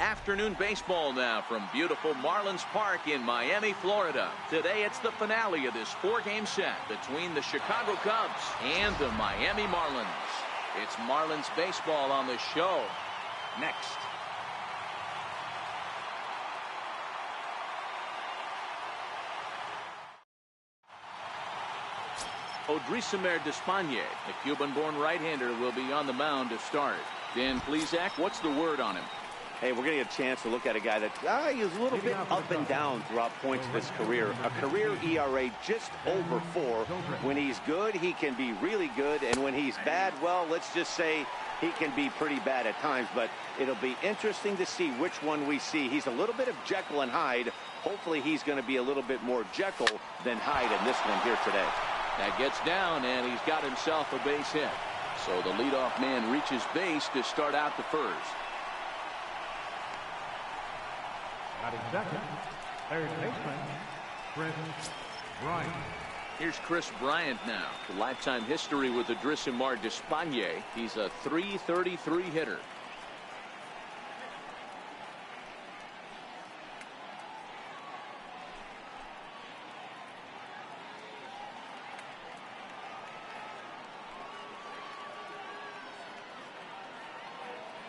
Afternoon baseball now from beautiful Marlins Park in Miami, Florida. Today it's the finale of this four-game set between the Chicago Cubs and the Miami Marlins. It's Marlins baseball on the show. Next. Odrisamer Despaigne, the Cuban-born right-hander, will be on the mound to start. Dan Plesac, what's the word on him? Hey, we're going to get a chance to look at a guy that he's a little bit up and down throughout points of his career. A career ERA just over 4. When he's good, he can be really good. And when he's bad, well, let's just say he can be pretty bad at times. But it'll be interesting to see which one we see. He's a little bit of Jekyll and Hyde. Hopefully he's going to be a little bit more Jekyll than Hyde in this one here today. That gets down, and he's got himself a base hit. So the leadoff man reaches base to start out the first. Batting second, third baseman, Kris Bryant. Here's Kris Bryant now. Lifetime history with Odrisamer Despaigne. He's a .333 hitter.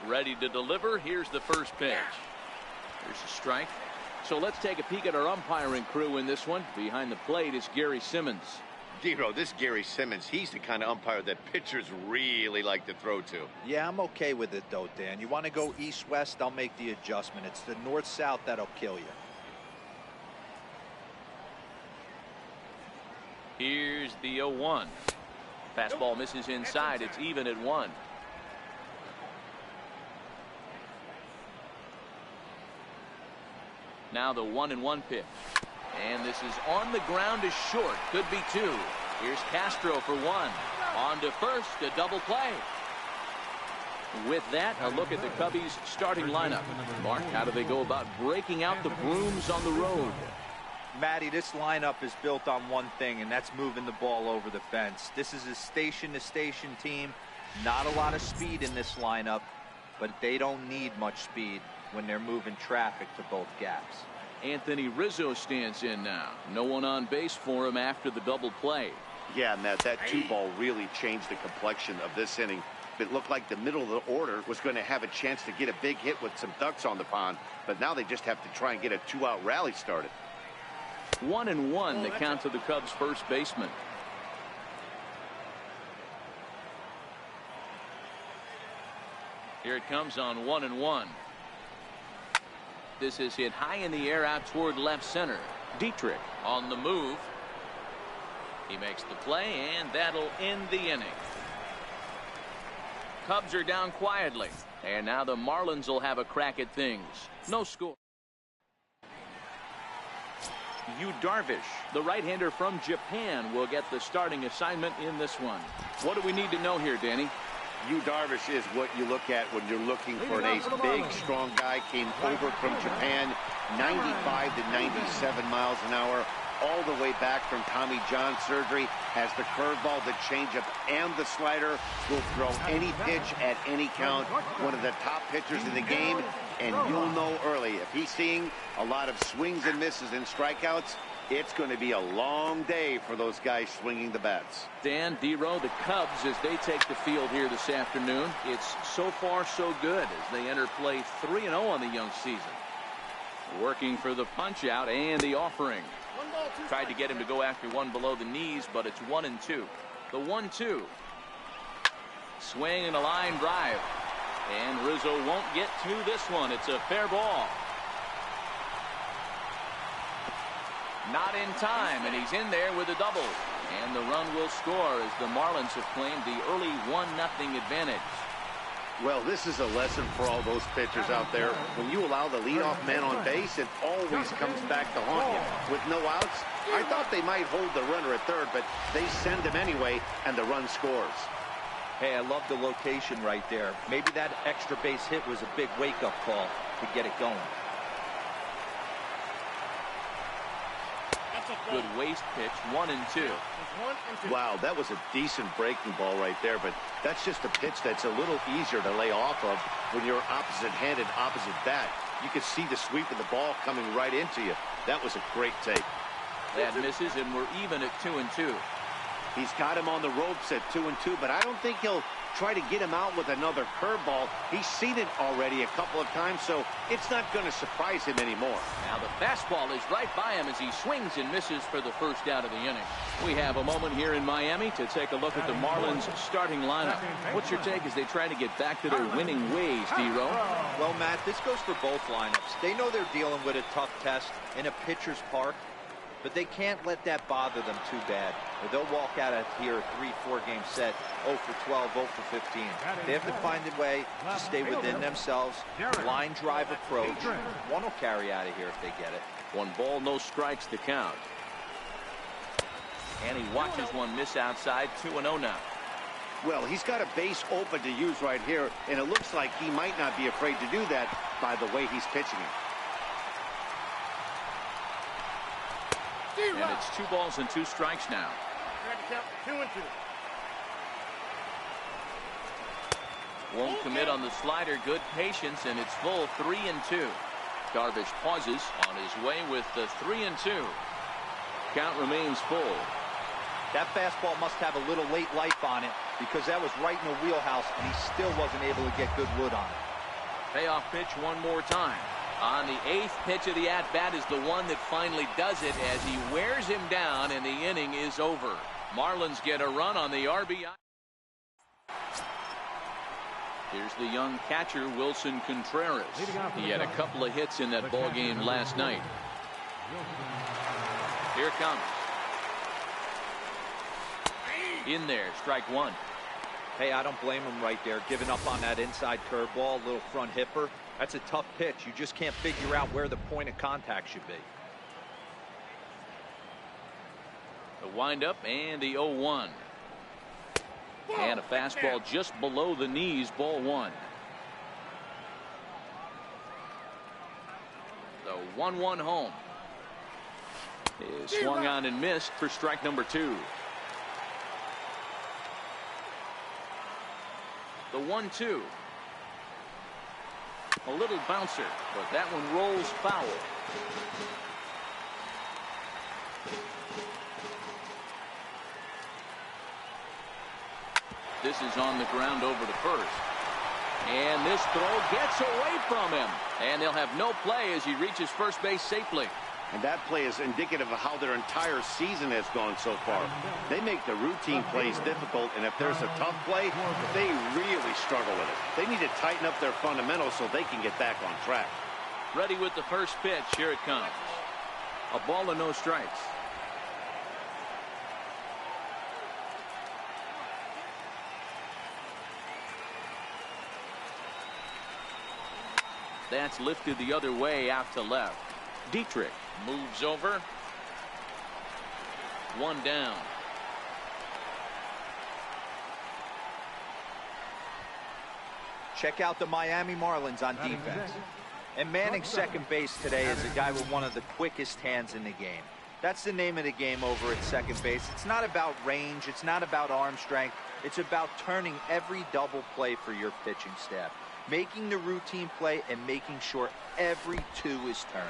Ready to deliver. Here's the first pitch. Here's a strike. So let's take a peek at our umpiring crew in this one. Behind the plate is Gary Simmons. Dero, this Gary Simmons, he's the kind of umpire that pitchers really like to throw to. Yeah, I'm okay with it though, Dan. You want to go east-west, I'll make the adjustment. It's the north-south that'll kill you. Here's the 0-1. Fastball misses inside. It's even at 1. Now the 1-1 pitch. And this is on the ground is short. Could be 2. Here's Castro for 1. On to first, a double play. With that, a look at the Cubbies starting lineup. Mark, how do they go about breaking out the brooms on the road? Matty, this lineup is built on one thing, and that's moving the ball over the fence. This is a station-to-station team. Not a lot of speed in this lineup, but they don't need much speed when they're moving traffic to both gaps. Anthony Rizzo stands in now. No one on base for him after the double play. Yeah, Matt, that 2-ball really changed the complexion of this inning. It looked like the middle of the order was going to have a chance to get a big hit with some ducks on the pond, but now they just have to try and get a 2-out rally started. 1-1 the count to the Cubs first baseman. Here it comes on 1-1. This is hit high in the air out toward left center. Dietrich on the move. He makes the play, and that'll end the inning. Cubs are down quietly, and now the Marlins will have a crack at things. No score. Yu Darvish, the right-hander from Japan, will get the starting assignment in this one. What do we need to know here, Danny? Yu Darvish is what you look at when you're looking for an ace. Big, strong guy, came over from Japan, 95 to 97 miles an hour, all the way back from Tommy John surgery. Has the curveball, the changeup, and the slider. Will throw any pitch at any count. One of the top pitchers in the game, and you'll know early. If he's seeing a lot of swings and misses and strikeouts, it's going to be a long day for those guys swinging the bats. Dan, Dero, the Cubs, as they take the field here this afternoon, it's so far so good as they enter play 3-0 on the young season. Working for the punch out and the offering. Tried to get him to go after one below the knees, but it's 1-2. The 1-2. Swing and a line drive. And Rizzo won't get to this one. It's a fair ball. Not in time, and he's in there with a double. And the run will score as the Marlins have claimed the early 1-0 advantage. Well, this is a lesson for all those pitchers out there. When you allow the leadoff man on base, it always comes back to haunt you. With no outs, I thought they might hold the runner at third, but they send him anyway, and the run scores. Hey, I love the location right there. Maybe that extra base hit was a big wake-up call to get it going. Good waist pitch, 1-2. Wow, that was a decent breaking ball right there, but that's just a pitch that's a little easier to lay off of when you're opposite-handed, opposite bat. You can see the sweep of the ball coming right into you. That was a great take. That misses, and we're even at 2-2. He's got him on the ropes at 2-2, but I don't think he'll try to get him out with another curveball. He's seen it already a couple of times, so it's not going to surprise him anymore. Now the fastball is right by him as he swings and misses for the first out of the inning. We have a moment here in Miami to take a look at the Marlins starting lineup. What's your take as they try to get back to their winning ways, D-Row? Well, Matt, this goes for both lineups. They know they're dealing with a tough test in a pitcher's park, but they can't let that bother them too bad, or they'll walk out of here a 3-4 game set, 0 for 12, 0 for 15. They have to find a way to stay within themselves, line drive approach. One will carry out of here if they get it. 1 ball, no strikes to count. And he watches one miss outside, 2-0 now. Well, he's got a base open to use right here, and it looks like he might not be afraid to do that by the way he's pitching it. And it's 2 balls and 2 strikes now. 2-2. Won't commit on the slider. Good patience, and it's full 3-2. Darvish pauses on his way with the 3-2. Count remains full. That fastball must have a little late life on it because that was right in the wheelhouse, and he still wasn't able to get good wood on it. Payoff pitch one more time. On the 8th pitch of the at-bat is the one that finally does it as he wears him down, and the inning is over. Marlins get a run on the RBI. Here's the young catcher, Wilson Contreras. He had a couple of hits in that ball game last night. Here it comes. In there, strike 1. Hey, I don't blame him right there, giving up on that inside curveball, little front hipper. That's a tough pitch. You just can't figure out where the point of contact should be. The windup and the 0-1. And a fastball just below the knees, ball 1. The 1-1 home is swung on and missed for strike number 2. The 1-2. A little bouncer, but that one rolls foul. This is on the ground over to first. And this throw gets away from him. And they'll have no play as he reaches first base safely. And that play is indicative of how their entire season has gone so far. They make the routine plays difficult, and if there's a tough play, they really struggle with it. They need to tighten up their fundamentals so they can get back on track. Ready with the first pitch. Here it comes. A ball and no strikes. That's lifted the other way out to left. Dietrich moves over. 1 down. Check out the Miami Marlins on defense. And manning second base today is a guy with one of the quickest hands in the game. That's the name of the game over at second base. It's not about range. It's not about arm strength. It's about turning every double play for your pitching staff. Making the routine play and making sure every 2 is turned.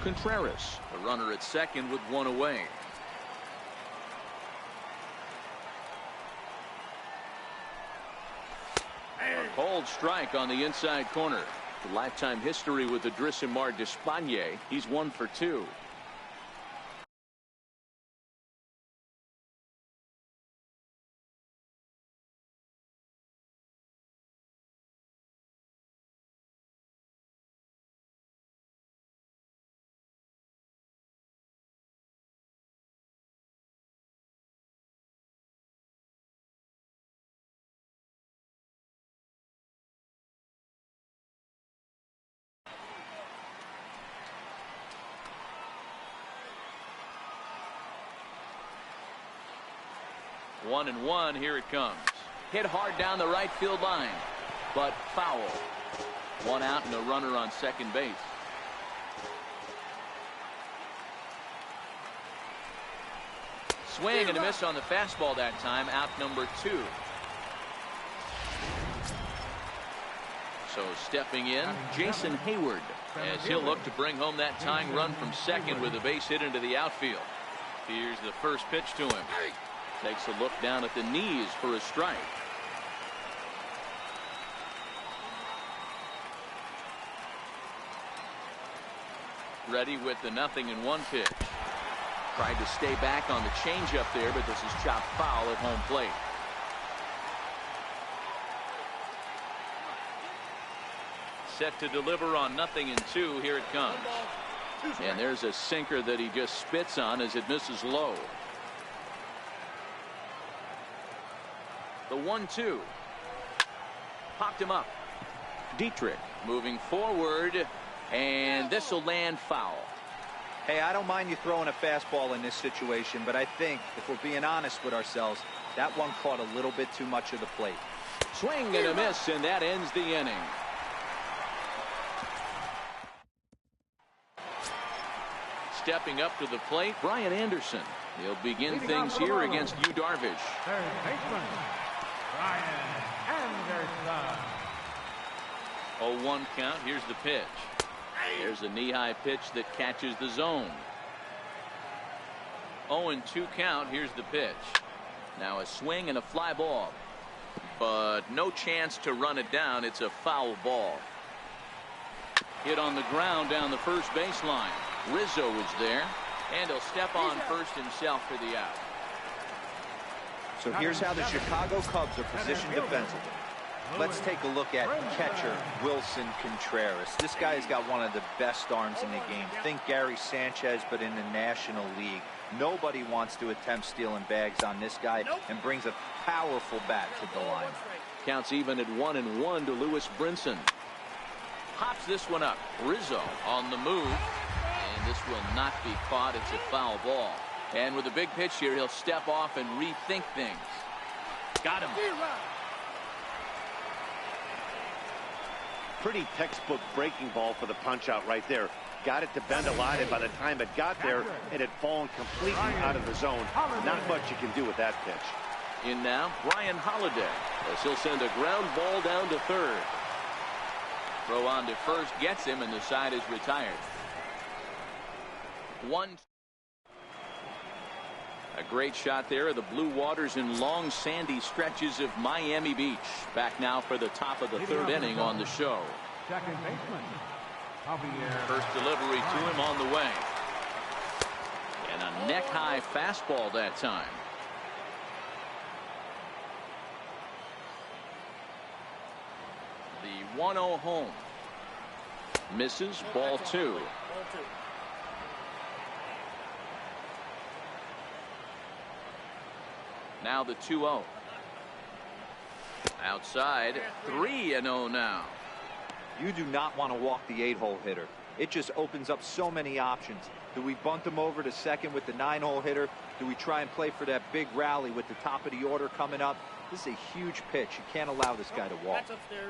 Contreras, the runner at second with 1 away. A cold strike on the inside corner. The lifetime history with Adrisimar Despaigne. He's 1 for 2. One and one. Here it comes. Hit hard down the right field line, but foul. 1 out and a runner on second base. swing and a miss on the fastball that time. Out number 2. So stepping in, Jason Hayward, as he'll look to bring home that tying run from second with a base hit into the outfield. Here's the first pitch to him. Takes a look down at the knees for a strike. Ready with the 0-1 pitch. Tried to stay back on the changeup there, but this is chopped foul at home plate. Set to deliver on 0-2. Here it comes. And there's a sinker that he just spits on as it misses low. The 1-2. Popped him up. Dietrich moving forward, and this will land foul. Hey, I don't mind you throwing a fastball in this situation, but I think if we're being honest with ourselves, that one caught a little bit too much of the plate. Swing and a miss, and that ends the inning. Stepping up to the plate, Brian Anderson. He'll begin things here against Yu Darvish. Third baseman, Brian Anderson. 0-1 count. Here's the pitch. There's a knee-high pitch that catches the zone. 0-2 count. Here's the pitch. Now a swing and a fly ball, but no chance to run it down. It's a foul ball. Hit on the ground down the first baseline. Rizzo is there, and he'll step on first himself for the out. So here's how the Chicago Cubs are positioned defensively. Let's take a look at catcher Wilson Contreras. This guy has got one of the best arms in the game. Think Gary Sanchez, but in the National League. Nobody wants to attempt stealing bags on this guy, and brings a powerful bat to the line. Counts even at 1-1 to Lewis Brinson. Pops this one up. Rizzo on the move, and this will not be caught. It's a foul ball. And with a big pitch here, he'll step off and rethink things. Got him. Pretty textbook breaking ball for the punch out right there. Got it to bend a lot, and by the time it got there, it had fallen completely out of the zone. Not much you can do with that pitch. In now, Brian Holiday, as he'll send a ground ball down to third. Throw on to first gets him, and the side is retired. 1. A great shot there of the blue waters in long sandy stretches of Miami Beach. Back now for the top of the third inning on the show. Second baseman, Javier. First delivery to him on the way. And a neck-high fastball that time. The 1-0 home. Misses, ball 2. Now the 2-0. Outside, 3-0 now. You do not want to walk the 8-hole hitter. It just opens up so many options. Do we bunt him over to second with the 9-hole hitter? Do we try and play for that big rally with the top of the order coming up? This is a huge pitch. You can't allow this guy to walk.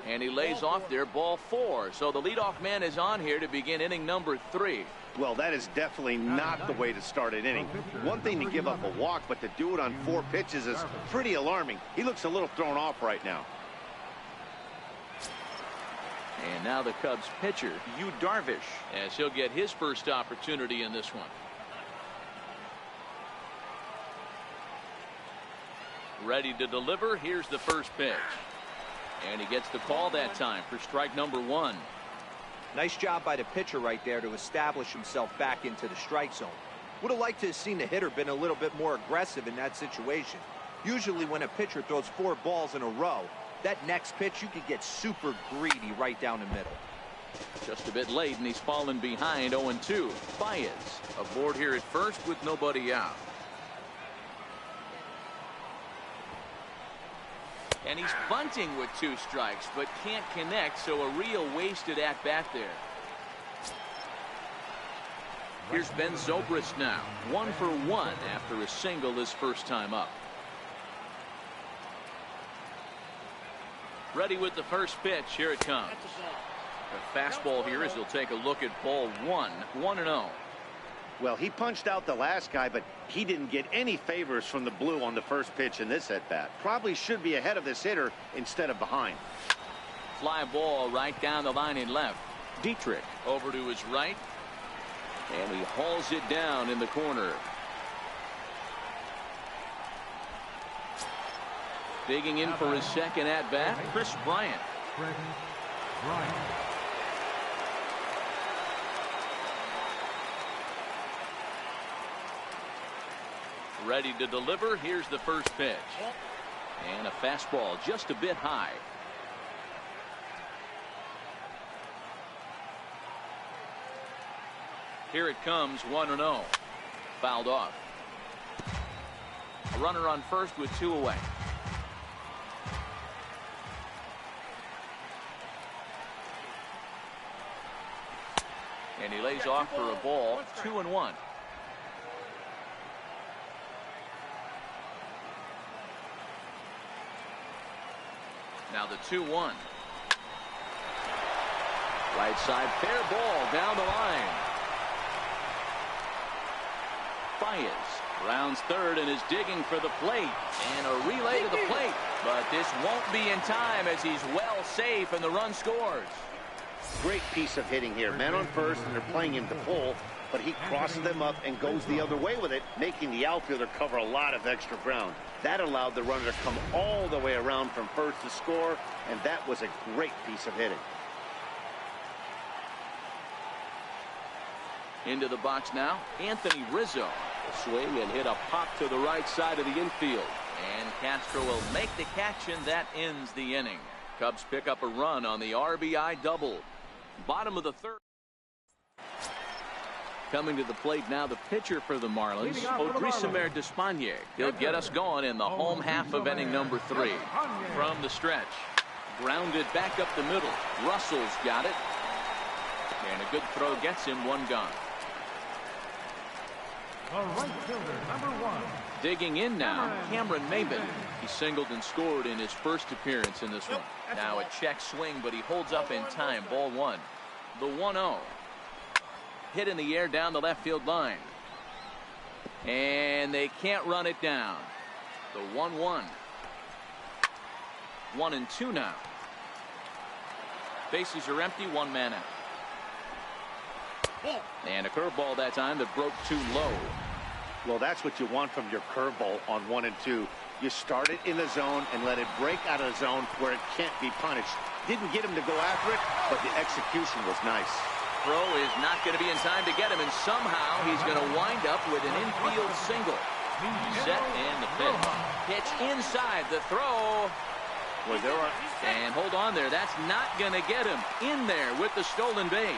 And he lays off there, ball 4. So the leadoff man is on here to begin inning number 3. Well, that is definitely not the way to start an inning. One thing to give up a walk, but to do it on 4 pitches is pretty alarming. He looks a little thrown off right now. And now the Cubs pitcher, Yu Darvish, as he'll get his first opportunity in this one. Ready to deliver. Here's the first pitch. And he gets the call that time for strike number 1. Nice job by the pitcher right there to establish himself back into the strike zone. Would have liked to have seen the hitter been a little bit more aggressive in that situation. Usually when a pitcher throws 4 balls in a row, that next pitch you could get super greedy right down the middle. Just a bit late, and he's fallen behind 0-2. Baez aboard here at first with nobody out. And he's bunting with 2 strikes, but can't connect, so a real wasted at-bat there. Here's Ben Zobrist now, 1 for 1 after a single his first time up. Ready with the first pitch. Here it comes. A fastball here as he'll take a look at ball 1. 1-0. Well, he punched out the last guy, but he didn't get any favors from the blue on the first pitch in this at-bat. Probably should be ahead of this hitter instead of behind. Fly ball right down the line in left. Dietrich over to his right. And he hauls it down in the corner. Digging in for his second at-bat, Chris Bryant. Ready to deliver. Here's the first pitch. And a fastball just a bit high. Here it comes, 1-0. Fouled off. A runner on first with 2 away. And he lays off for a ball, 2-1. Now the 2-1. Right side, fair ball down the line. Baez rounds third and is digging for the plate. And a relay to the plate. But this won't be in time as he's well safe and the run scores. Great piece of hitting here. Man on first, and they're playing him to pull, but he crosses them up and goes the other way with it, making the outfielder cover a lot of extra ground. That allowed the runner to come all the way around from first to score, and that was a great piece of hitting. Into the box now, Anthony Rizzo. Swing and hit a pop to the right side of the infield. And Castro will make the catch, and that ends the inning. Cubs pick up a run on the RBI double. Bottom of the third. Coming to the plate now, the pitcher for the Marlins, Odrisamer Despaigne. He'll get us going in the home half of inning number 3. From the stretch. Grounded back up the middle. Russell's got it. And a good throw gets him 1 gone. The right fielder, number 1. Digging in now, Cameron Maybin. He singled and scored in his first appearance in this one. Now a check swing, but he holds up in time. Ball 1. The 1-0. Hit in the air down the left field line. And they can't run it down. The 1-1. 1-2 now. Bases are empty, 1 man out. And a curveball that time that broke too low. Well, that's what you want from your curveball on 1 and 2. You start it in the zone and let it break out of the zone where it can't be punished. Didn't get him to go after it, but the execution was nice. Throw is not going to be in time to get him, and somehow he's going to wind up with an infield single. Set and the pitch. Pitch inside the throw. Well, there are. And hold on there. That's not going to get him in there with the stolen base.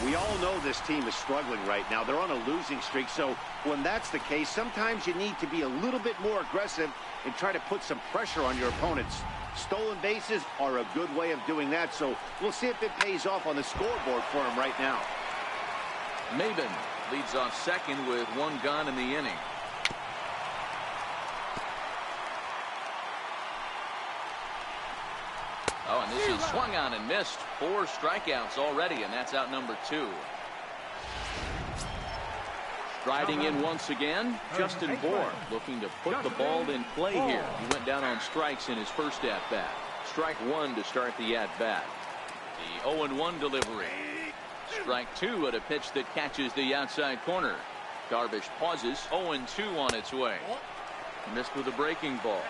We all know this team is struggling right now. They're on a losing streak, so when that's the case, sometimes you need to be a little bit more aggressive and try to put some pressure on your opponents. Stolen bases are a good way of doing that, so we'll see if it pays off on the scoreboard for him right now. Maybin leads off second with 1 gone in the inning. Oh, and this is swung on and missed. 4 strikeouts already, and that's out number 2. Striding in once again, Justin Bour looking to put the ball in play here. He went down on strikes in his first at-bat. Strike 1 to start the at-bat. The 0-1 delivery. Strike 2 at a pitch that catches the outside corner. Darvish pauses. 0-2 on its way. Missed with a breaking ball.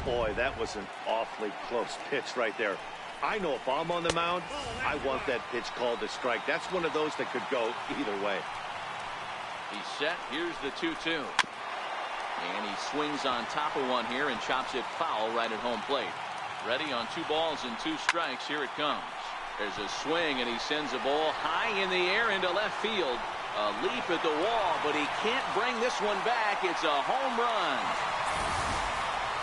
Boy, that was an awfully close pitch right there. I know if I'm on the mound, I want that pitch called a strike. That's one of those that could go either way. He's set. Here's the 2-2. And he swings on top of one here and chops it foul right at home plate. Ready on 2 balls and 2 strikes. Here it comes. There's a swing, and he sends a ball high in the air into left field. A leap at the wall, but he can't bring this one back. It's a home run.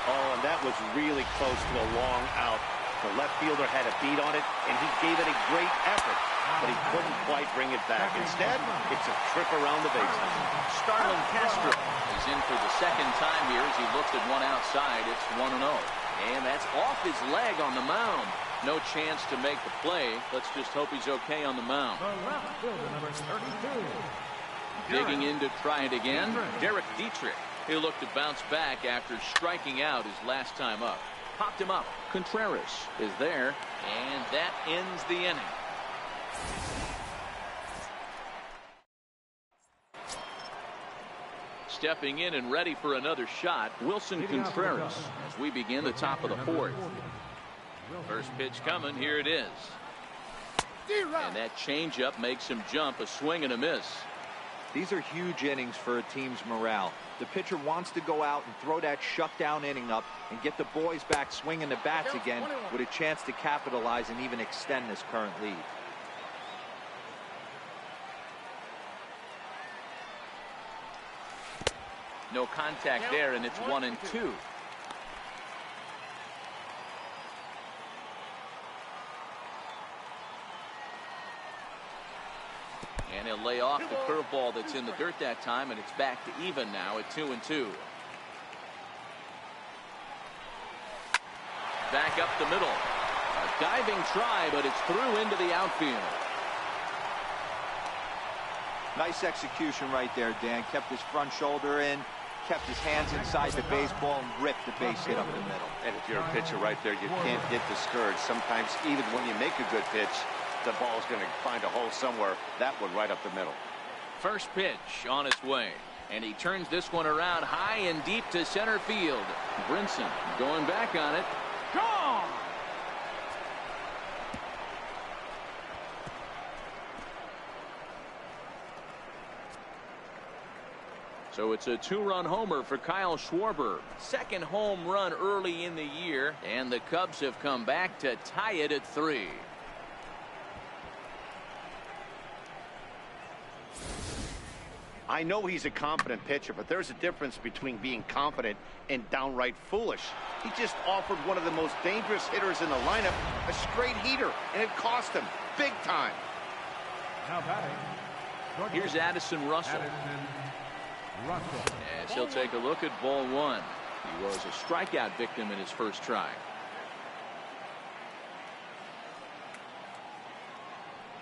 Oh, and that was really close to a long out. The left fielder had a beat on it, and he gave it a great effort, but he couldn't quite bring it back. Instead, it's a trip around the baseline. Starlin Castro is in for the second time here as he looks at one outside. It's 1-0. And that's off his leg on the mound. No chance to make the play. Let's just hope he's okay on the mound. The left fielder, number 32. Digging in to try it again, Derek Dietrich. He looked to bounce back after striking out his last time up. Popped him up. Contreras is there, and that ends the inning. Stepping in and ready for another shot, Wilson Contreras, as we begin the top of the fourth. First pitch coming, here it is. And that changeup makes him jump, a swing and a miss. These are huge innings for a team's morale. The pitcher wants to go out and throw that shutdown inning up and get the boys back swinging the bats again with a chance to capitalize and even extend this current lead. No contact there, and it's 1-2. And he'll lay off the curveball that's in the dirt that time, and it's back to even now at 2-2. Back up the middle. A diving try, but it's through into the outfield. Nice execution right there, Dan. Kept his front shoulder in, kept his hands inside the baseball, and ripped the base hit up the middle. And if you're a pitcher right there, you can't get discouraged. Sometimes even when you make a good pitch, the ball's going to find a hole somewhere. That one right up the middle. First pitch on its way, and he turns this one around high and deep to center field. Brinson going back on it. Gone! So it's a two-run homer for Kyle Schwarber. Second home run early in the year, and the Cubs have come back to tie it at 3. I know he's a confident pitcher, but there's a difference between being confident and downright foolish. He just offered one of the most dangerous hitters in the lineup a straight heater, and it cost him big time. Now batting. Here's Addison Russell. As he'll take a look at ball one. He was a strikeout victim in his first try.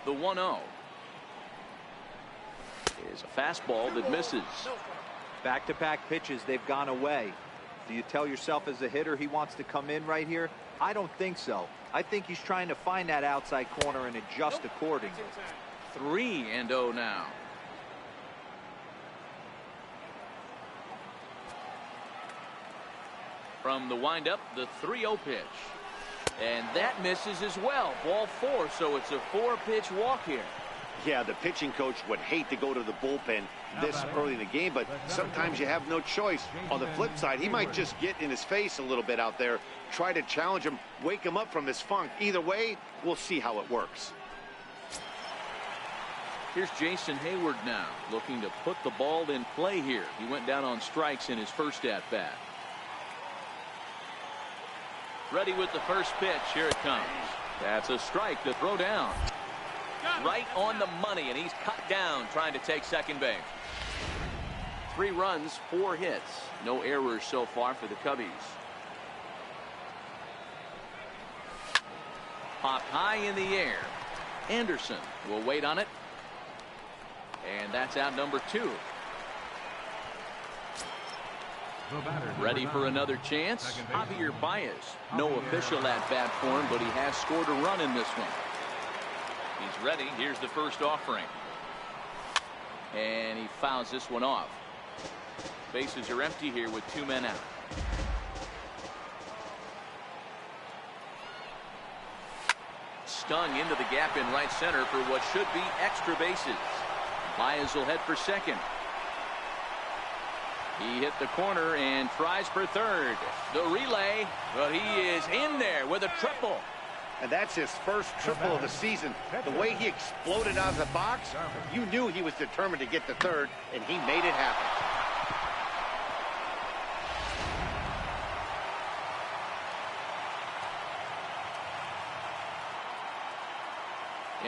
The 1-0 is a fastball that misses. Back-to-back pitches, they've gone away. Do you tell yourself as a hitter he wants to come in right here? I don't think so. I think he's trying to find that outside corner and adjust accordingly. 3-0 now. From the windup, the 3-0 pitch. And that misses as well. Ball 4, so it's a 4-pitch walk here. Yeah, the pitching coach would hate to go to the bullpen this early in the game, but sometimes you have no choice. On the flip side, he might just get in his face a little bit out there, try to challenge him, wake him up from his funk. Either way, we'll see how it works. Here's Jason Hayward now, looking to put the ball in play here. He went down on strikes in his first at-bat. Ready with the first pitch. Here it comes. That's a strike to throw down. Right on the money, and he's cut down trying to take second base. 3 runs, 4 hits. No errors so far for the Cubbies. Popped high in the air. Anderson will wait on it. And that's out number 2. Ready for another chance. Javier Baez. No official at-bat for him, but he has scored a run in this one. He's ready. Here's the first offering. And he fouls this one off. Bases are empty here with 2 men out. Stung into the gap in right center for what should be extra bases. Baez will head for second. He hit the corner and tries for third. The relay, but he is in there with a triple. And that's his first triple of the season. The way he exploded out of the box, you knew he was determined to get to third, and he made it happen.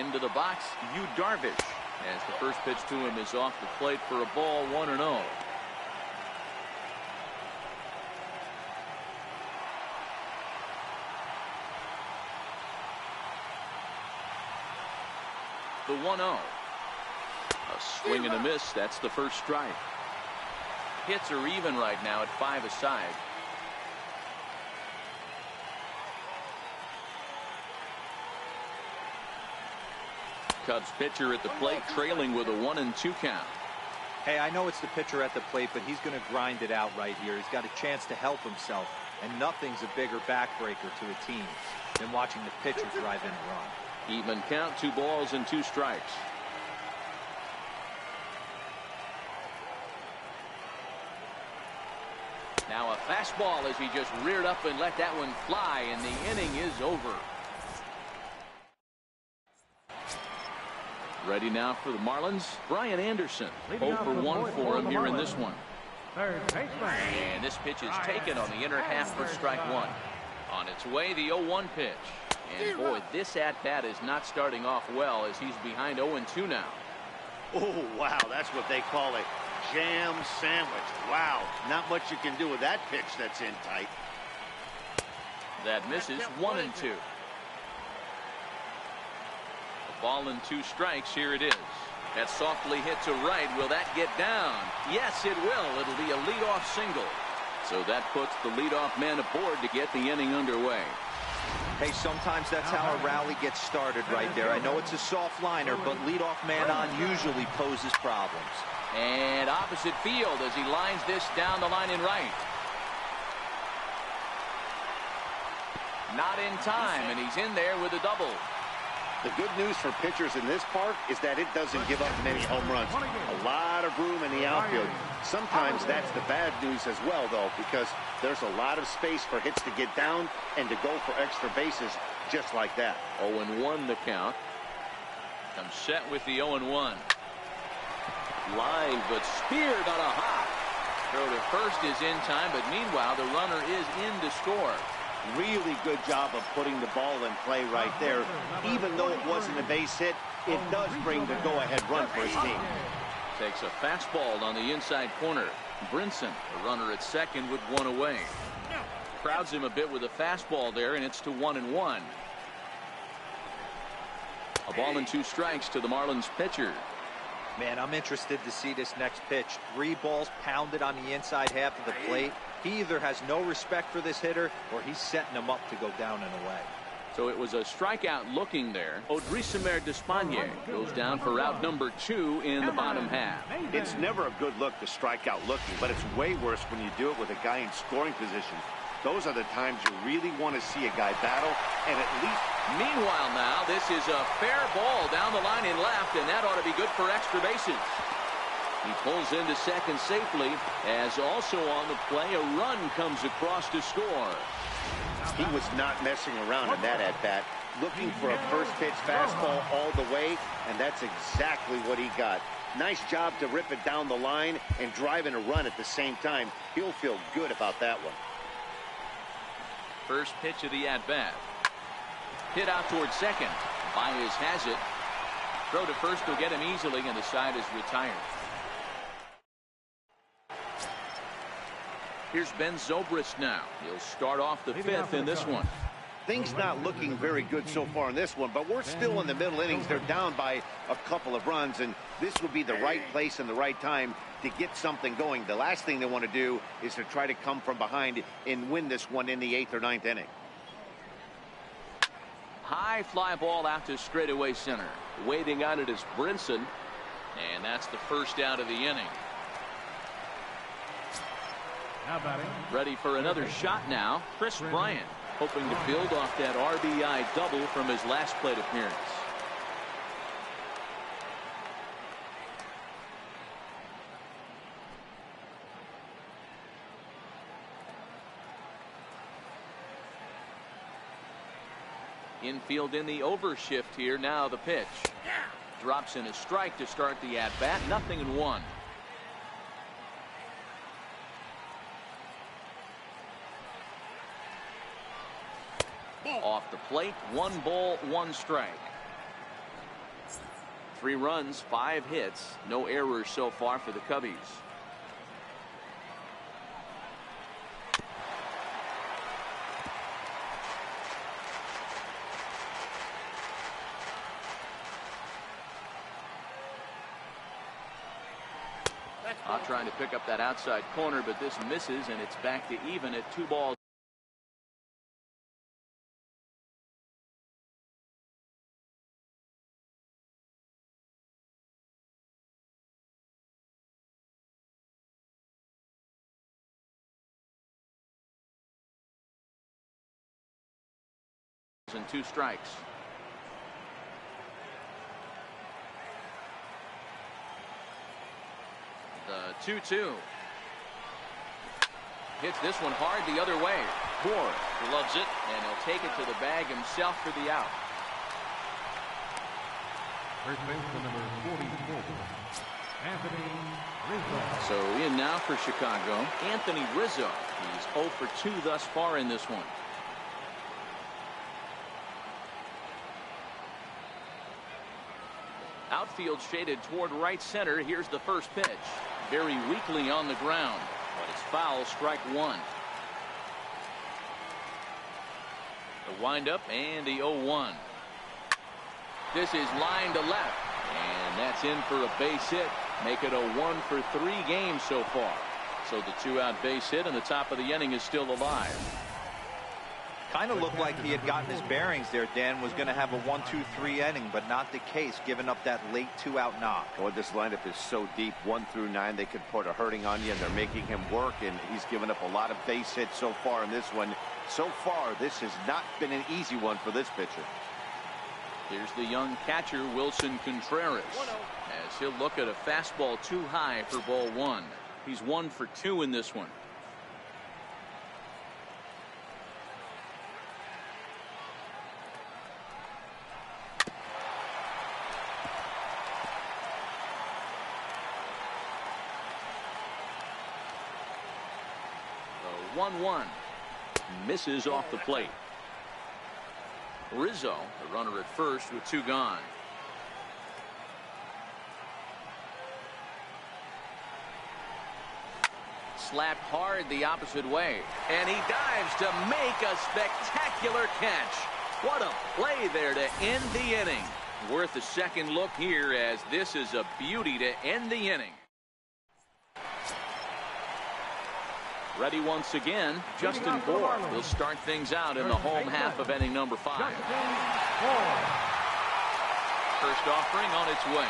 Into the box, Yu Darvish, as the first pitch to him is off the plate for a ball, 1-0. The 1-0. A swing and a miss. That's the first strike. Hits are even right now at 5 aside. Cubs pitcher at the plate, trailing with a 1-2 count. Hey, I know it's the pitcher at the plate, but he's going to grind it out right here. He's got a chance to help himself, and nothing's a bigger backbreaker to a team than watching the pitcher drive in a run. Even count, 2 balls and 2 strikes. Now a fastball as he just reared up and let that one fly, and the inning is over. Ready now for the Marlins, Brian Anderson. 0 for 1 for him here in this one. And this pitch is taken on the inner half for strike 1. On its way, the 0-1 pitch. And boy, this at-bat is not starting off well as he's behind 0-2 now. Oh, wow, that's what they call a jam sandwich. Wow, not much you can do with that pitch that's in tight. That misses. 1-2. Ball and 2 strikes. Here it is. That softly hit to right. Will that get down? Yes, it will. It'll be a leadoff single. So that puts the leadoff man aboard to get the inning underway. Hey, sometimes that's how a rally gets started right there. I know it's a soft liner, but leadoff man on usually poses problems. And opposite field as he lines this down the line in right. Not in time, and he's in there with a double. The good news for pitchers in this park is that it doesn't give up many home runs. A lot of room in the outfield. Sometimes that's the bad news as well, though, because there's a lot of space for hits to get down and to go for extra bases just like that. 0-1 the count. Comes set with the 0-1. Line, but speared on a hop. Throw to first is in time, but meanwhile the runner is in to score. Really good job of putting the ball in play right there. Even though it wasn't a base hit, it does bring the go-ahead run for his team. Takes a fastball on the inside corner. Brinson, the runner at second with 1 away. Crowds him a bit with a fastball there, and it's to 1-1. A ball and 2 strikes to the Marlins pitcher. Man, I'm interested to see this next pitch. 3 balls pounded on the inside half of the plate. He either has no respect for this hitter or he's setting him up to go down and away. So it was a strikeout looking there. Odrisamer Despaigne goes down for out number 2 in the bottom half. It's never a good look to strike out looking, but it's way worse when you do it with a guy in scoring position. Those are the times you really want to see a guy battle, and at least... Meanwhile now, this is a fair ball down the line in left, and that ought to be good for extra bases. He pulls into second safely, as also on the play, a run comes across to score. He was not messing around in that at-bat, looking for a first-pitch fastball all the way, and that's exactly what he got. Nice job to rip it down the line and drive in a run at the same time. He'll feel good about that one. First pitch of the at-bat. Hit out towards second. Baez has it. Throw to first will get him easily, and the side is retired. Here's Ben Zobrist now. He'll start off the 5th in this one. Things not looking very good so far in this one, but we're still in the middle innings. They're down by a couple of runs, and this would be the right place and the right time to get something going. The last thing they want to do is to try to come from behind and win this one in the 8th or 9th inning. High fly ball out to straightaway center. Waiting on it is Brinson, and that's the first out of the inning. Ready for another shot now, Chris Bryant, hoping to build off that RBI double from his last plate appearance. Infield in the overshift here. Now the pitch. Drops in a strike to start the at-bat. 0-1. Off the plate, 1 ball, 1 strike. 3 runs, 5 hits, no errors so far for the Cubbies. Not trying to pick up that outside corner, but this misses, and it's back to even at 2 balls. And 2 strikes. The 2-2. Hits this one hard the other way. Moore loves it, and he'll take it to the bag himself for the out. First baseman number 44, Anthony Rizzo. So in now for Chicago, Anthony Rizzo. He's 0 for 2 thus far in this one. Outfield shaded toward right center. Here's the first pitch. Very weakly on the ground, but it's foul, strike 1. The windup and the 0-1. This is line to left, and that's in for a base hit. Make it a 1 for 3 game so far. So the 2-out base hit and the top of the inning is still alive. Kind of looked like he had gotten his bearings there. Dan was going to have a 1-2-3 inning, but not the case, giving up that late 2-out knock. Boy, this lineup is so deep, 1 through 9. They could put a hurting on you, and they're making him work, and he's given up a lot of base hits so far in this one. So far, this has not been an easy one for this pitcher. Here's the young catcher, Wilson Contreras, as he'll look at a fastball too high for ball 1. He's 1 for 2 in this one. The 1-1 misses off the plate. Rizzo, the runner at first with 2 gone. Slapped hard the opposite way, and he dives to make a spectacular catch. What a play there to end the inning. Worth a second look here, as this is a beauty to end the inning. Ready once again, Justin Bour will start things out in the home half of inning number 5. First offering on its way.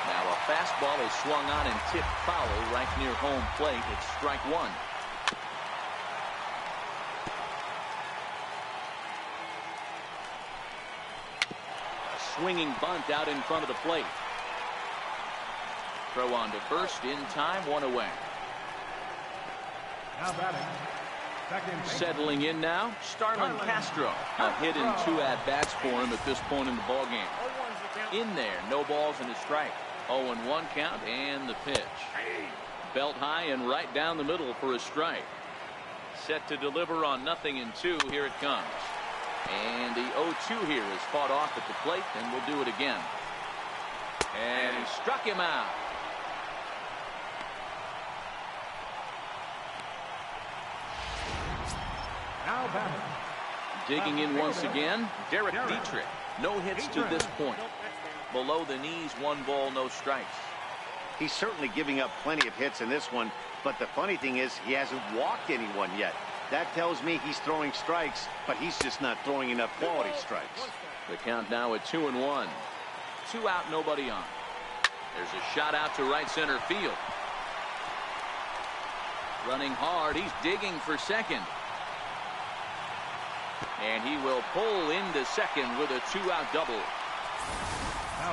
Now a fastball is swung on and tipped foul right near home plate. It's strike 1. A swinging bunt out in front of the plate. Throw on to first in time, 1 away. Now batting. Settling in now, Starlin Castro. A hit and 2 at-bats for him at this point in the ballgame. In there, no balls and a strike. 0-1 count and the pitch. Belt high and right down the middle for a strike. Set to deliver on 0-2. Here it comes. And the 0-2 here is fought off at the plate, and we'll do it again. And he struck him out. Now batting. Digging in once again, Derek Dietrich. No hits to this point. Below the knees, 1 ball, no strikes. He's certainly giving up plenty of hits in this one, but the funny thing is he hasn't walked anyone yet. That tells me he's throwing strikes, but he's just not throwing enough quality strikes. The count now at 2-1. 2 out, nobody on. There's a shot out to right center field. Running hard, he's digging for second. And he will pull into second with a 2-out double.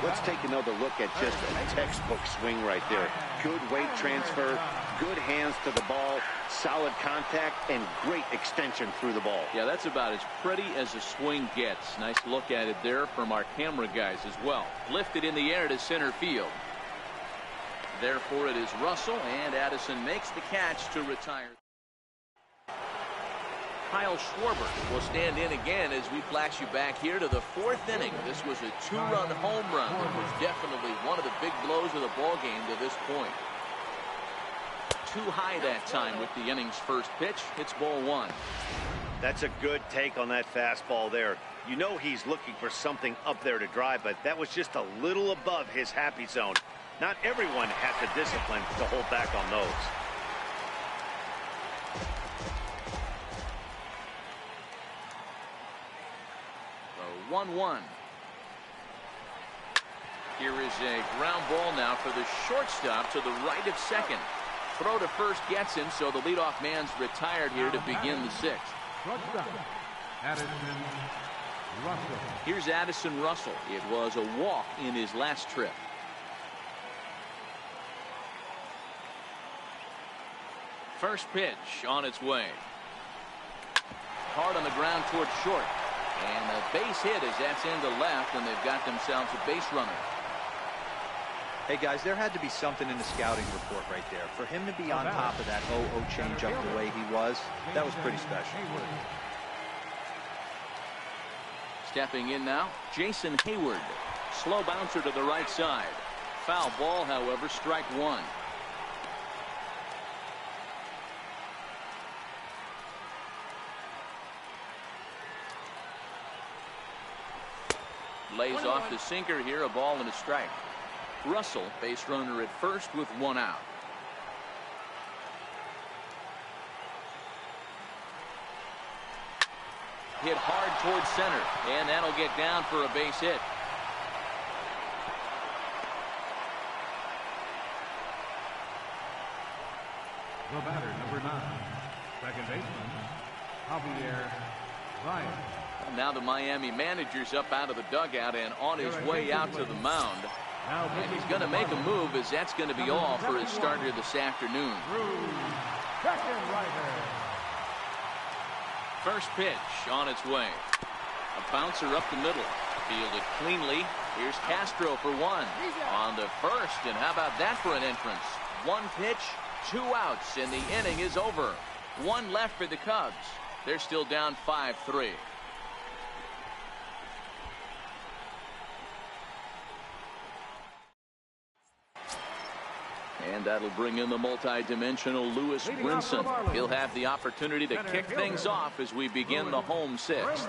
Let's take another look at just a textbook swing right there. Good weight transfer, good hands to the ball, solid contact, and great extension through the ball. Yeah, that's about as pretty as a swing gets. Nice look at it there from our camera guys as well. Lifted in the air to center field. Therefore, it is Russell, and Addison makes the catch to retire. Kyle Schwarber will stand in again as we flash you back here to the 4th inning. This was a 2-run home run that was definitely one of the big blows of the ball game to this point. Too high that time with the inning's first pitch. It's ball 1. That's a good take on that fastball there. You know he's looking for something up there to drive, but that was just a little above his happy zone. Not everyone has the discipline to hold back on those. 1-1. Here is a ground ball now for the shortstop to the right of second. Throw to first gets him, so the leadoff man's retired here to begin the sixth. Addison Russell. Here's Addison Russell. It was a walk in his last trip. First pitch on its way. Hard on the ground towards short. And a base hit as that's into left, and they've got themselves a base runner. Hey, guys, there had to be something in the scouting report right there. For him to be on top of that 0-0 changeup the way he was, that was pretty special. Stepping in now, Jason Hayward. Slow bouncer to the right side. Foul ball, however, strike one. Lays off the sinker here, a ball and a strike. Russell, base runner at first with one out. Hit hard towards center, and that'll get down for a base hit. The batter, number 9, second baseman, Javier Bryant. Now the Miami manager's up out of the dugout and on his way out to the mound. And he's going to make a move, as that's going to be all for his starter this afternoon. First pitch on its way. A bouncer up the middle. Fielded cleanly. Here's Castro for one. On to first, and how about that for an entrance? One pitch, 2 outs, and the inning is over. One left for the Cubs. They're still down 5-3. And that'll bring in the multi-dimensional Lewis Brinson. He'll have the opportunity to kick things off as we begin the home sixth.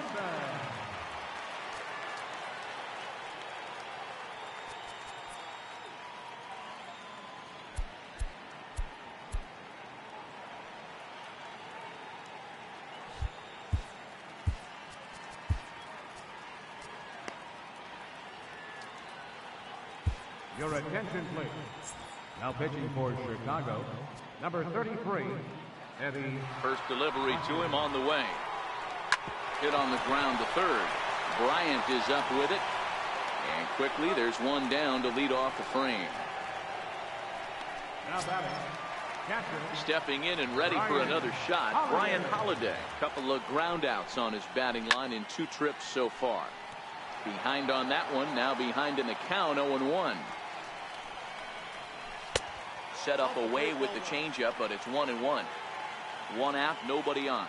Your attention, please. Now pitching for Chicago, number 33, Eddie. First delivery to him on the way. Hit on the ground to third. Bryant is up with it. And quickly there's one down to lead off the frame. Now batting, catcher. Stepping in and ready for another shot, Brian Holiday. Couple of ground outs on his batting line in 2 trips so far. Behind on that one, now behind in the count, 0-1. Set up away with the changeup, but it's 1-1. 1 out, nobody on.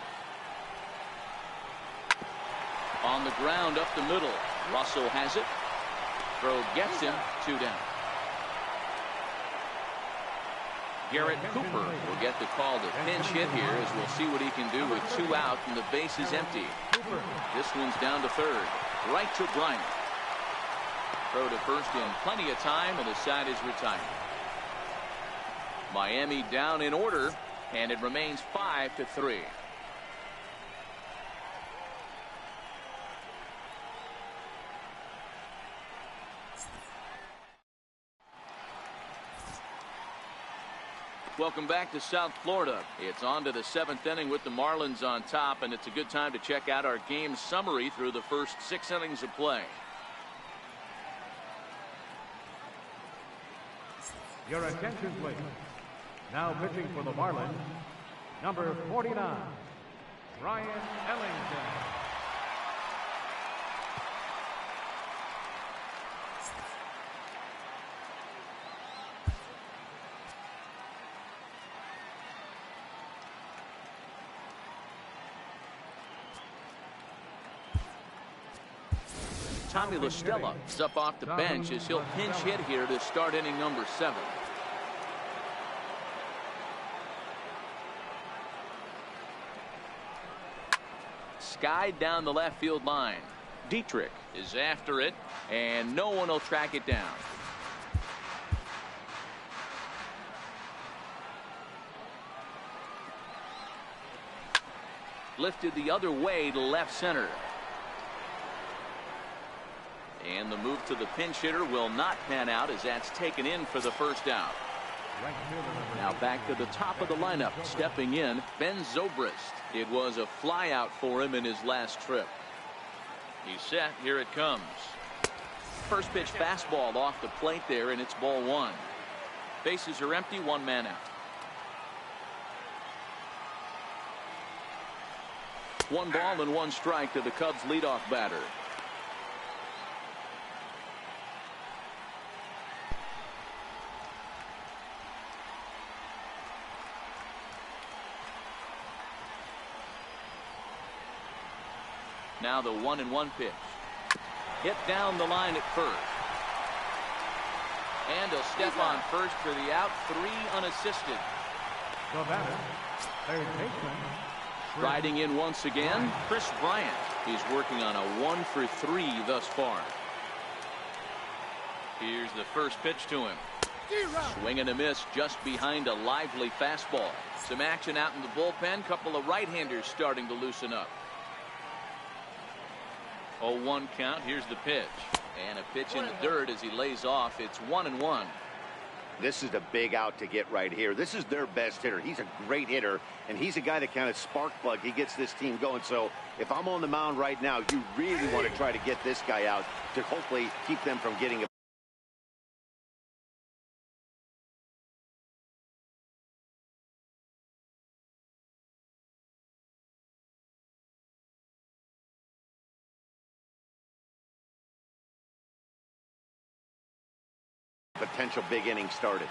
On the ground up the middle. Russell has it. Throw gets him, 2 down. Garrett Cooper will get the call to pinch hit here, as we'll see what he can do with 2 out and the base is empty. This one's down to third. Right to Bryant. Throw to first in plenty of time, and the side is retired. Miami down in order, and it remains 5-3. Welcome back to South Florida. It's on to the 7th inning with the Marlins on top, and it's a good time to check out our game summary through the first 6 innings of play. Your attention, please. Now pitching for the Marlins, number 49, Ryan Ellington. Tommy La Stella is up off the bench as he'll pinch hit here to start inning number 7. Skied down the left field line. Dietrich is after it, and no one will track it down. lifted the other way to left center. And the move to the pinch hitter will not pan out as that's taken in for the first out. Now back to the top of the lineup. Stepping in, Ben Zobrist. It was a fly out for him in his last trip. He's set. Here it comes. First pitch fastball off the plate there, and it's ball one. Bases are empty, one man out. One ball and one strike to the Cubs leadoff batter. Now the 1-1 pitch. Hit down the line at first. And he'll step on first for the out. 3 unassisted. The batter, third baseman. Riding in once again, Chris Bryant. He's working on a 1 for 3 thus far. Here's the first pitch to him. Swing and a miss just behind a lively fastball. Some action out in the bullpen. Couple of right-handers starting to loosen up. 0-1 count. Here's the pitch. And a pitch in the dirt as he lays off. It's 1-1. This is a big out to get right here. This is their best hitter. He's a great hitter, and he's a guy that kind of spark plug. He gets this team going. So if I'm on the mound right now, you really want to try to get this guy out to hopefully keep them from getting a potential big inning started.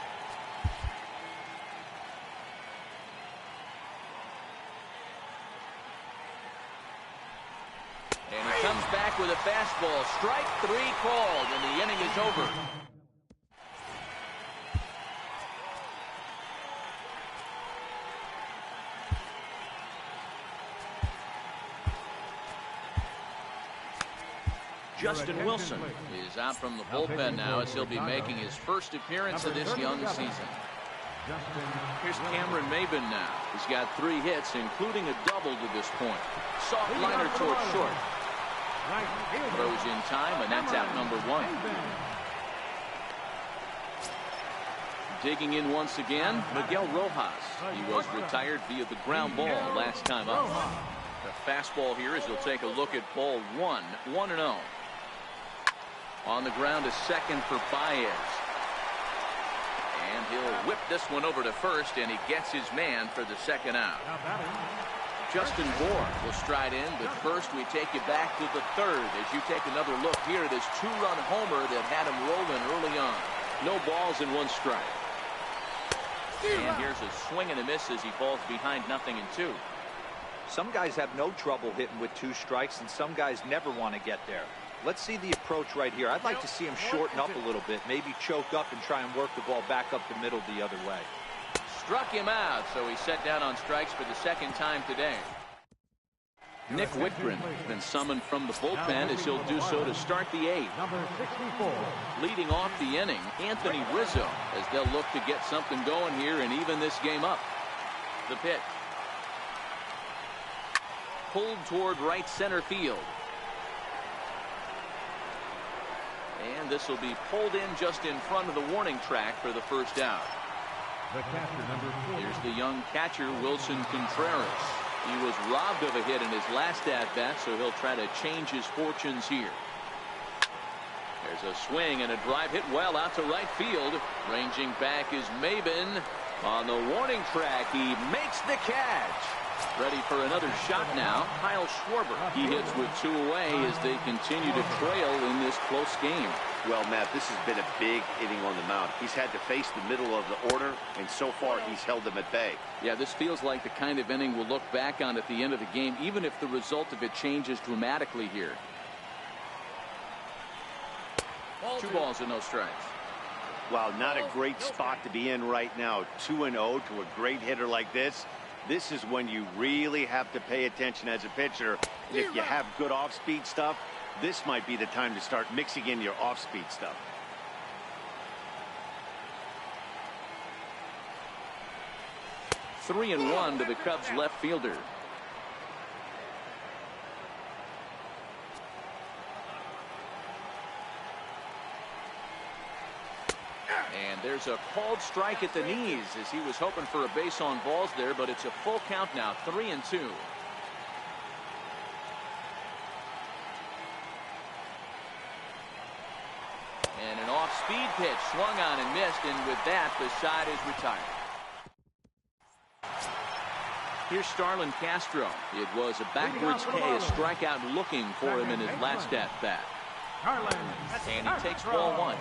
And he comes back with a fastball. Strike 3 called, and the inning is over. Justin Wilson is out from the bullpen now as he'll be making his first appearance of this young season. Here's Cameron Maybin now. He's got 3 hits, including a double to this point. Soft liner towards short. Throws in time, and that's out number 1. Digging in once again, Miguel Rojas. He was retired via the ground ball last time up. The fastball here as he'll take a look at ball 1, 1-0. On the ground, a second for Baez. And he'll whip this one over to first, and he gets his man for the second out. Justin Bour will stride in, but first we take you back to the third as you take another look here at his 2-run homer that had him rolling early on. No balls and 1 strike. And here's a swing and a miss as he falls behind 0-2. Some guys have no trouble hitting with 2 strikes, and some guys never want to get there. Let's see the approach right here. I'd like to see him shorten up a little bit, maybe choke up and try and work the ball back up the middle the other way. Struck him out, so he's set down on strikes for the second time today. Nick Wittgren has been summoned from the bullpen as he'll do so to start the 8th. Number 64. Leading off the inning, Anthony Rizzo, as they'll look to get something going here and even this game up. The pitch. Pulled toward right center field. And this will be pulled in just in front of the warning track for the first out. The catcher, number 4. Here's the young catcher, Wilson Contreras. He was robbed of a hit in his last at-bat, so he'll try to change his fortunes here. There's a swing and a drive hit well out to right field. Ranging back is Maybin. On the warning track, he makes the catch. Ready for another shot now, Kyle Schwarber. He hits with 2 away as they continue to trail in this close game. Well, Matt, this has been a big inning on the mound. He's had to face the middle of the order, and so far he's held them at bay. Yeah, this feels like the kind of inning we'll look back on at the end of the game, even if the result of it changes dramatically here. 2 balls and no strikes. Wow, not a great spot to be in right now. 2-0 to a great hitter like this. This is when you really have to pay attention as a pitcher. And if you have good off-speed stuff, this might be the time to start mixing in your off-speed stuff. Three and 1 to the Cubs left fielder. And there's a called strike at the knees as he was hoping for a base on balls there, but it's a full count now, 3-2. And an off-speed pitch swung on and missed, and with that, the side is retired. Here's Starlin Castro. It was a backwards K, a strikeout looking for him in his last at-bat. And he takes ball one.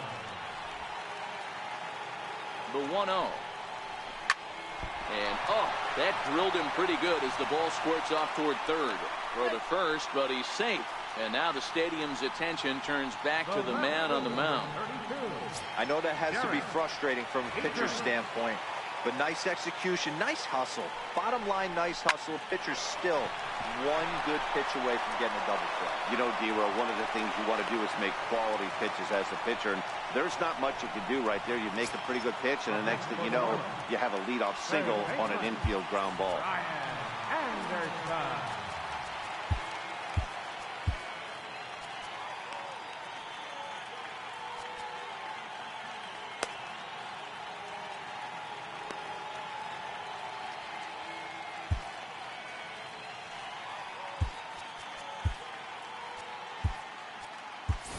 The 1-0. And, that drilled him pretty good as the ball squirts off toward third. Throw to first, but he's safe. And now the stadium's attention turns back to the man on the mound. I know that has to be frustrating from a pitcher's standpoint, but nice execution, nice hustle. Bottom line, nice hustle. Pitcher's still one good pitch away from getting a double play. You know, D-Row, one of the things you want to do is make quality pitches as a pitcher, and there's not much you can do right there. You make a pretty good pitch, and the next thing you know, you have a leadoff single on an infield ground ball.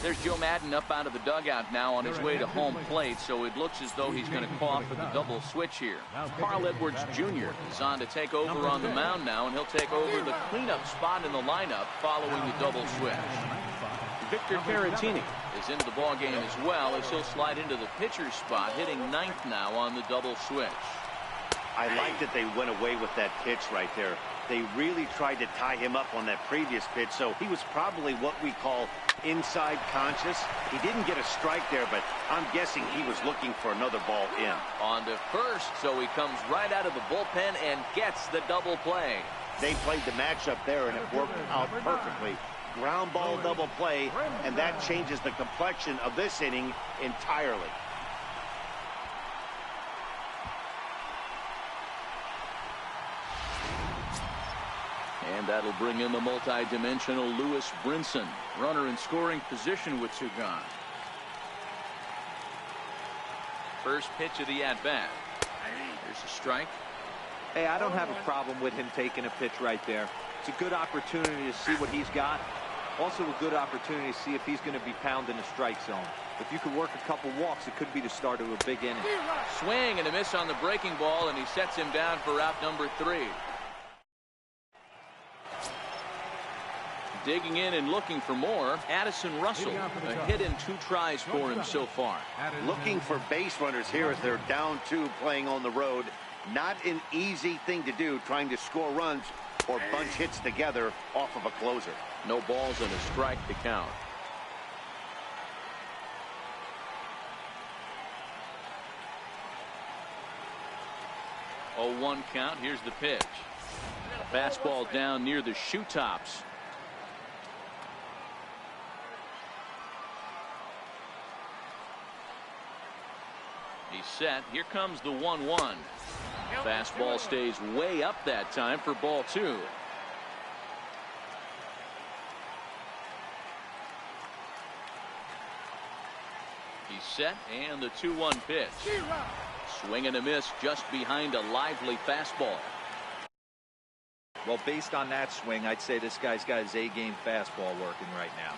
There's Joe Madden up out of the dugout now on his way to home plate, so it looks as though he's going to call for the double switch here. Carl Edwards Jr. is on to take over on the mound now, and he'll take over the cleanup spot in the lineup following the double switch. Victor Caratini is into the ballgame as well as he'll slide into the pitcher's spot, hitting ninth now on the double switch. I like that they went away with that pitch right there. They really tried to tie him up on that previous pitch, so he was probably what we call inside conscious. He didn't get a strike there, but I'm guessing he was looking for another ball in. On to first, so he comes right out of the bullpen and gets the double play. They played the matchup there, and it worked out perfectly. Ground ball double play, and that changes the complexion of this inning entirely. And that'll bring in the multi-dimensional Lewis Brinson. Runner in scoring position with two gone. First pitch of the at-bat. Here's a strike. Hey, I don't have a problem with him taking a pitch right there. It's a good opportunity to see what he's got. Also a good opportunity to see if he's going to be pounding the strike zone. If you could work a couple walks, it could be the start of a big inning. Swing and a miss on the breaking ball, and he sets him down for out number 3. Digging in and looking for more, Addison Russell. A hit in 2 tries for him so far. Looking for base runners here as they're down 2 playing on the road. Not an easy thing to do, trying to score runs or bunch hits together off of a closer. No balls and a strike to count. Oh, 1 count. Here's the pitch. Fastball down near the shoe tops. He's set. Here comes the 1-1. Fastball stays way up that time for ball 2. He's set, and the 2-1 pitch. Swing and a miss just behind a lively fastball. Well, based on that swing, I'd say this guy's got his A-game fastball working right now.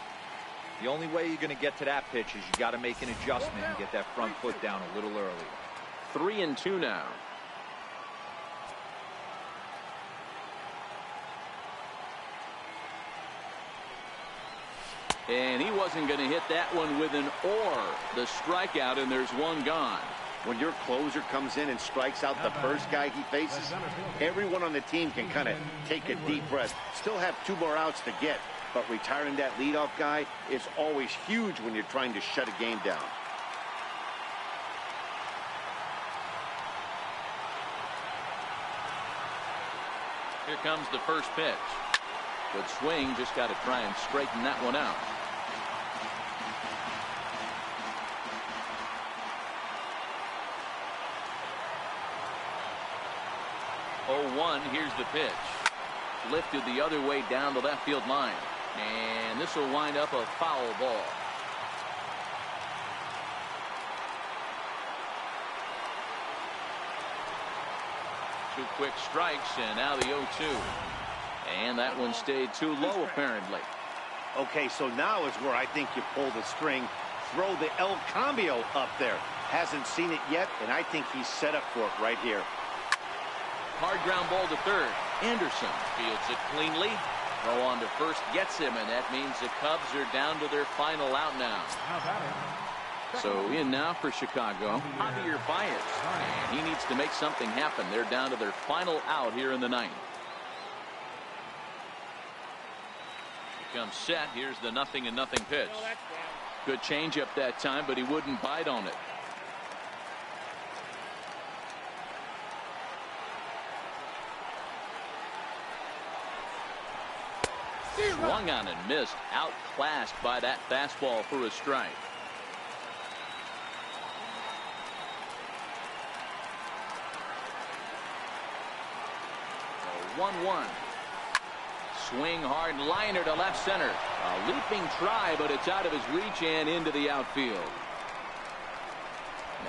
The only way you're going to get to that pitch is you got to make an adjustment and get that front foot down a little early. 3-2 now. And he wasn't going to hit that one with an or. The strikeout, and there's 1 gone. When your closer comes in and strikes out the first guy he faces, everyone on the team can kind of take a deep breath. Still have 2 more outs to get, but retiring that leadoff guy is always huge when you're trying to shut a game down. Here comes the first pitch. Good swing, just got to try and straighten that one out. Oh, 1, here's the pitch. Lifted the other way down the left field line. And this will wind up a foul ball. 2 quick strikes, and now the 0-2. And that one stayed too low, apparently. Okay, so now is where I think you pull the string. Throw the El Cambio up there. Hasn't seen it yet, and I think he's set up for it right here. Hard ground ball to third. Anderson fields it cleanly. Throw on to first gets him, and that means the Cubs are down to their final out now. So in now for Chicago, Javier Baez. And he needs to make something happen. They're down to their final out here in the ninth. He comes set. Here's the 0-0 pitch. Good changeup that time, but he wouldn't bite on it. Swung on and missed. Outclassed by that fastball for a strike. 1-1. Swing hard liner to left center. A leaping try, but it's out of his reach and into the outfield.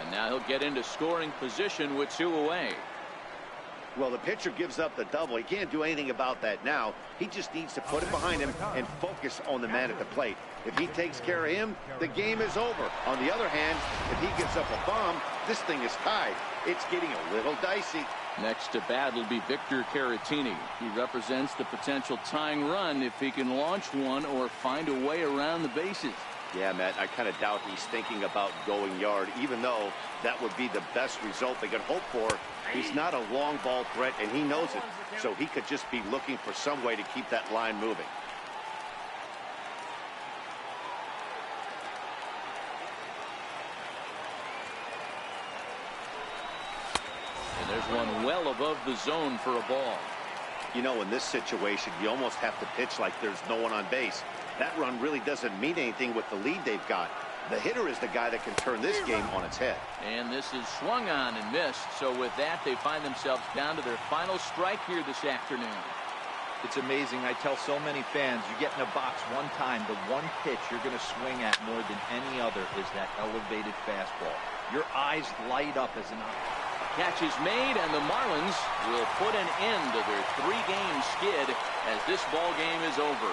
And now he'll get into scoring position with 2 away. Well, the pitcher gives up the double. He can't do anything about that now. He just needs to put it behind him and focus on the man at the plate. If he takes care of him, the game is over. On the other hand, if he gives up a bomb, this thing is tied. It's getting a little dicey. Next to bat will be Victor Caratini. He represents the potential tying run if he can launch one or find a way around the bases. Yeah, Matt, I kind of doubt he's thinking about going yard, even though that would be the best result they could hope for. He's not a long ball threat, and he knows it. So he could just be looking for some way to keep that line moving. And there's one well above the zone for a ball. You know, in this situation, you almost have to pitch like there's no one on base. That run really doesn't mean anything with the lead they've got. The hitter is the guy that can turn this game on its head. And this is swung on and missed. So with that, they find themselves down to their final strike here this afternoon. It's amazing. I tell so many fans, you get in a box one time, the one pitch you're going to swing at more than any other is that elevated fastball. Your eyes light up as an eye. Catch is made, and the Marlins will put an end to their 3-game skid as this ball game is over.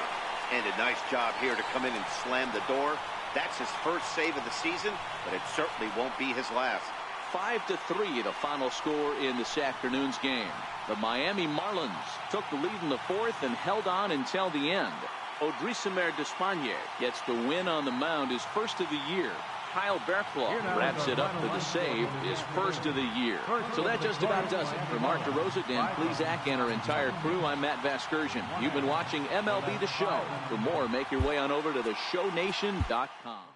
And a nice job here to come in and slam the door. That's his first save of the season, but it certainly won't be his last. 5-3 the final score in this afternoon's game. The Miami Marlins took the lead in the 4th and held on until the end. Odrisamer Despaigne gets the win on the mound, his first of the year. Kyle Barraclough wraps it up for the save, his first of the year. So that just about does it. For Mark DeRosa, Dan Plesac, and our entire crew, I'm Matt Vasgersian. You've been watching MLB The Show. For more, make your way on over to theshownation.com.